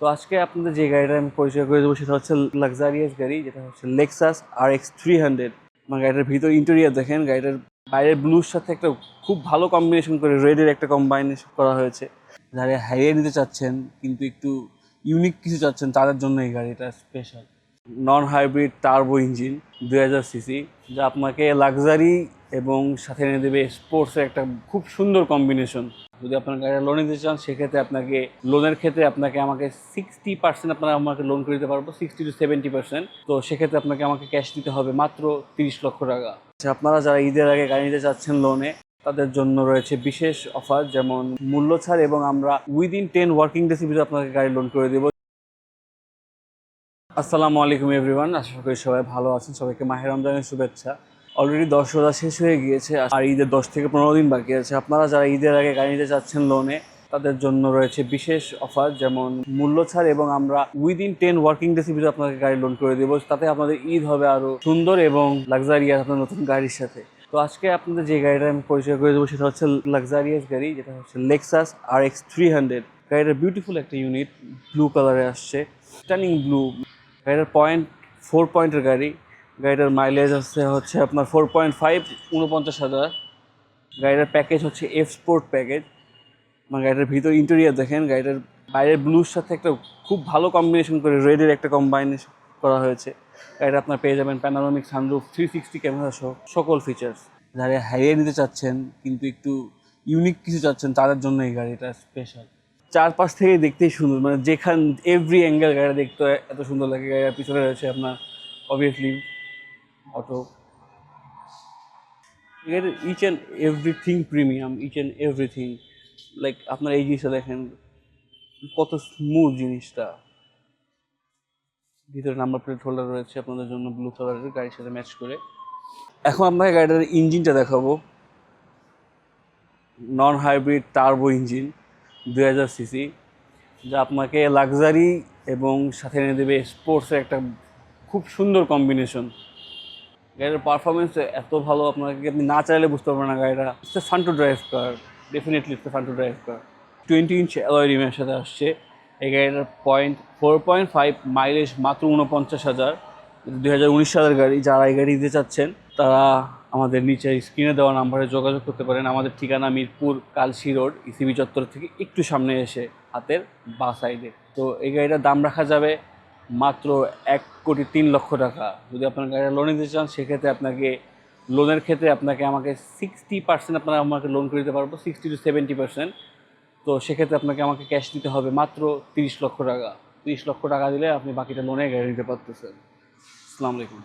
তো আজকে আপনাদের যে গাড়িটা আমি পরিচয় করে দেবো সেটা হচ্ছে লাক্সারিয়াস গাড়ি, যেটা হচ্ছে লেক্সাস RX 300। মানে গাড়িটার ভিতর ইন্টেরিয়ার দেখেন, গাড়িটার বাইরের ব্লুর সাথে একটা খুব ভালো কম্বিনেশন করে রেডের একটা কম্বাইনেশন করা হয়েছে। যারা হাইয়ে নিতে চাচ্ছেন কিন্তু একটু ইউনিক কিছু চাচ্ছেন তাদের জন্য এই গাড়িটা special. Non hybrid turbo engine 2000 CC, যা আপনাকে লাক্সারি এবং সাথে এনে দেবে স্পোর্টসের একটা খুব সুন্দর কম্বিনেশন। যদি আপনার গাড়িটা লোন নিতে চান সেক্ষেত্রে আপনাকে লোনের ক্ষেত্রে আমাকে 60% আমাকে লোন করে দিতে পারবো, 60 to 70%। তো সেক্ষেত্রে আমাকে ক্যাশ দিতে হবে মাত্র 30 লক্ষ টাকা। আপনারা যারা ঈদের আগে গাড়ি নিতে চাচ্ছেন লোনে, তাদের জন্য রয়েছে বিশেষ অফার, যেমন মূল্য ছাড়, এবং আমরা উইদিন 10 ওয়ার্কিং ডেজের ভিতরে আপনাকে গাড়ি লোন করে দেবো। আসসালামু আলাইকুম এভরিওয়ান, আশা করি সবাই ভালো আছেন। সবাইকে মাহে রমজানের শুভেচ্ছা। অলরেডি 10 রোজা শেষ হয়ে গিয়েছে আর ঈদের 10 থেকে 15 দিন বাকি আছে। আপনারা যারা ঈদের আগে গাড়ি নিতে চাচ্ছেন লোনে, তাদের জন্য রয়েছে বিশেষ অফার, যেমন মূল্য ছাড়, এবং আমরা উইদিন 10 ওয়ার্কিং ডেজের ভিতরে আপনাকে গাড়ি লোন করে দেবো। তাতে আপনাদের ঈদ হবে আরও সুন্দর এবং লাক্সারিয়াস আপনার নতুন গাড়ির সাথে। তো আজকে আপনাদের যে গাড়িটা আমি পরিচয় করে দেবো সেটা হচ্ছে লাক্সারিয়াস গাড়ি, যেটা হচ্ছে লেক্সাস RX 300। গাড়িটা বিউটিফুল একটা ইউনিট, ব্লু কালারে আসছে, স্টানিং ব্লু। গাড়িটার 4 পয়েন্টের গাড়ি। গাড়িটার মাইলেজ হচ্ছে আপনার 4.5, 49,000। গাড়িটার প্যাকেজ হচ্ছে এফ স্পোর্ট প্যাকেজ। মানে গাড়িটার ভিতর ইন্টেরিয়ার দেখেন, গাড়িটার বাইরের ব্লুর সাথে একটা খুব ভালো কম্বিনেশন করে রেডের একটা কম্বাইনেশন করা হয়েছে। গাড়িটা আপনার পেয়ে যাবেন প্যানোরামিক সানরুফ, 360 ক্যামেরা সহ সকল ফিচার্স। যারা হাইয়ে নিতে চাচ্ছেন কিন্তু একটু ইউনিক কিছু চাচ্ছেন তাদের জন্য এই গাড়িটা স্পেশাল। চারপাশ থেকে দেখতেই সুন্দর, মানে এভরি অ্যাঙ্গেল গাড়ি দেখতে এত সুন্দর লাগে। গাড়ির পিছনে রয়েছে আপনার অবভিয়াসলি অটো। এর each and everything premium, each and everything. Like আপনার এই জিনিসটা দেখেন কত স্মুথ জিনিসটা। ভিতরে নাম্বার প্লেট হোল্ডার রয়েছে আপনাদের জন্য ব্লু কালারের, গাড়ির সাথে ম্যাচ করে। এখন আপনাকে গাড়িটার ইঞ্জিনটা দেখাবো। Non hybrid turbo engine 2000 CC, যা আপনাকে লাক্সারি এবং সাথে এনে দেবে স্পোর্টসের একটা খুব সুন্দর কম্বিনেশন। গাড়ির পারফরমেন্স এত ভালো, আপনি না চাইলে বুঝতে পারবেন না গাড়িটা। It's a fun to drive car, definitely it's a fun to drive car. 20 inch alloy রিমের সাথে আসছে এই গাড়িটার। 4.5 মাইলেজ, মাত্র 49,000। 2019 সালের গাড়ি। যারা এই গাড়ি দিতে চাচ্ছেন তারা আমাদের নিচে স্ক্রিনে দেওয়া নাম্বারে যোগাযোগ করতে পারেন। আমাদের ঠিকানা মিরপুর কালশি রোড, ইসিবি চত্বর থেকে একটু সামনে এসে হাতের বাঁ সাইডে। তো এই গাড়িটার দাম রাখা যাবে মাত্র 1,03,00,000 টাকা। যদি আপনার গাড়িটা লোন নিতে চান সেক্ষেত্রে লোনের ক্ষেত্রে আমাকে 60% আমাকে লোন করে দিতে পারবো, 60 to 70%। তো সেক্ষেত্রে আমাকে ক্যাশ দিতে হবে মাত্র 30 লক্ষ টাকা। 30 লক্ষ টাকা দিলে আপনি বাকিটা লোনে গাড়ি নিতে পারতেছেন। আসসালামু আলাইকুম।